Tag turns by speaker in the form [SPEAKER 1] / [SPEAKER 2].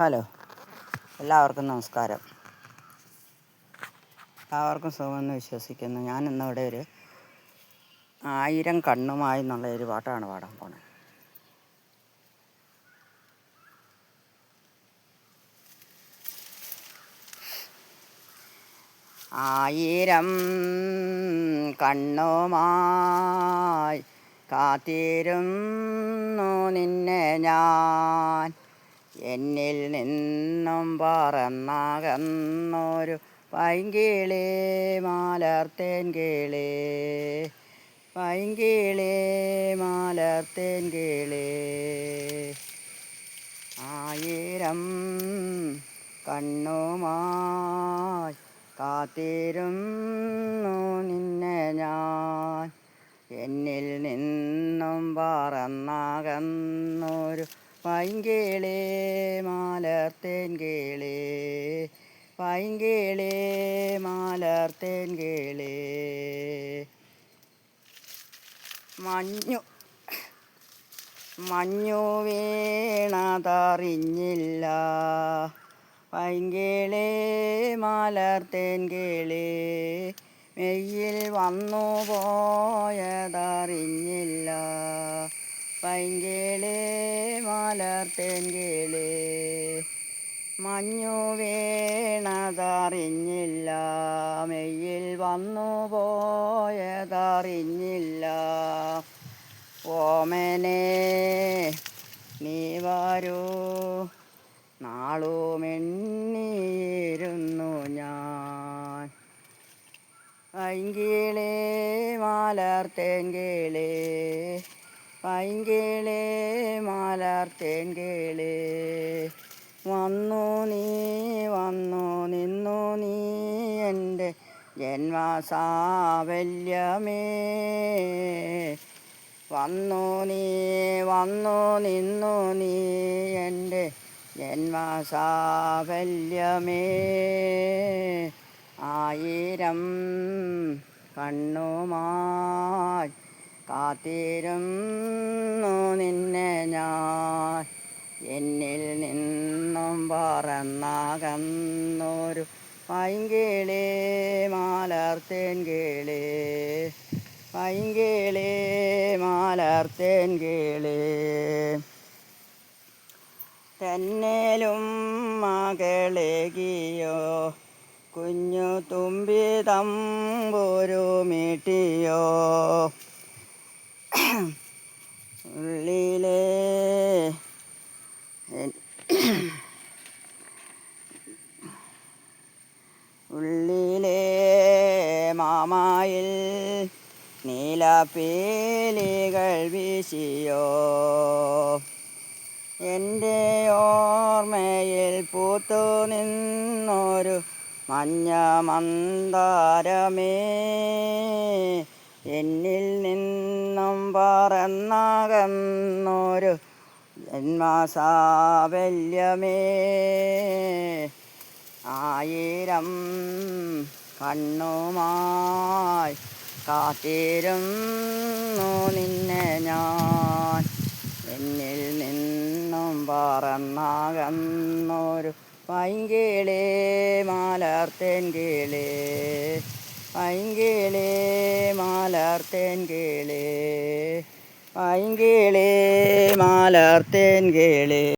[SPEAKER 1] Hello, എല്ലാവർക്കും നമസ്കാരം. എല്ലാവർക്കും സുഖമെന്ന് വിശ്വസിക്കുന്നു. ഞാൻ ഇന്നിവിടെ ഒരു 1000 കണ്ണുമായി എന്നുള്ള ഒരു പാട്ടാണ് പാടാൻ പോണത്. ആയിരം കണ്ണുമായി കാത്തിരുന്നു നിന്നെ ഞാൻ, എന്നിൽ നിന്നും പറന്നകന്നൊരു പൈങ്കിളി മലർത്തേൻ കിളി, പൈങ്കിളി മലർത്തേൻ കിളി. ആയിരം കണ്ണുമായി കാത്തിരുന്നു നിന്നെ ഞാൻ, എന്നിൽ നിന്നും പറന്നകന്നൊരു പൈങ്കിളി മലർത്തേൻ കിളി, പൈങ്കിളി മലർത്തേൻ കിളി. മഞ്ഞു വീണതറിഞ്ഞില്ല, പൈങ്കിളി മലർത്തേൻ കിളി, മെയ്യിൽ വന്നു പോയതറിഞ്ഞില്ല, പൈങ്കിളി മലർത്തേൻ കിളി. മഞ്ഞു വീണതറിഞ്ഞില്ല, മെയ്യിൽ വന്നു പോയതറിഞ്ഞില്ല. ഓമനെ നീ വരൂ, നാളുമെണ്ണിയിരുന്നു ഞാൻ, പൈങ്കിളി മലർത്തേൻ കിളി, പൈങ്കിളി മലർത്തേൻ കിളി. വന്നു നിന്നു നീ എൻ്റെ ജന്മസാഫല്യമേ, വന്നു നിന്നു നീ എൻ്റെ ജന്മസാഫല്യമേ. ആയിരം കണ്ണുമായി കാത്തിരുന്നു നിന്നെ ഞാൻ, എന്നിൽ നിന്നും പറന്നകന്നൊരു പൈങ്കിളി മലർത്തേൻ കിളി, പൈങ്കിളി മലർത്തേൻ കിളി. തെന്നലും മകളേകിയോ, കുഞ്ഞു തുമ്പി തമ്പുരു മീട്ടിയോ, ഉള്ളിലെ മാമായിൽ നീലപ്പീലികൾ വീശിയോ, എൻ്റെ ഓർമ്മയിൽ പൂത്തു നിന്നൊരു മഞ്ഞ മന്ദാരമേ, എന്നിൽ നിന്നും പറന്നകന്നൊരു ജന്മസാഫല്യമേ. ആയിരം കണ്ണുമായി കാത്തിരുന്നു നിന്നെ ഞാൻ, എന്നിൽ നിന്നും പറന്നകന്നൊരു പൈങ്കിളി മലർത്തേൻ കിളി, പൈങ്കിളി മലർത്തേൻ കിളി, പൈങ്കിളി മലർത്തേൻ കിളി.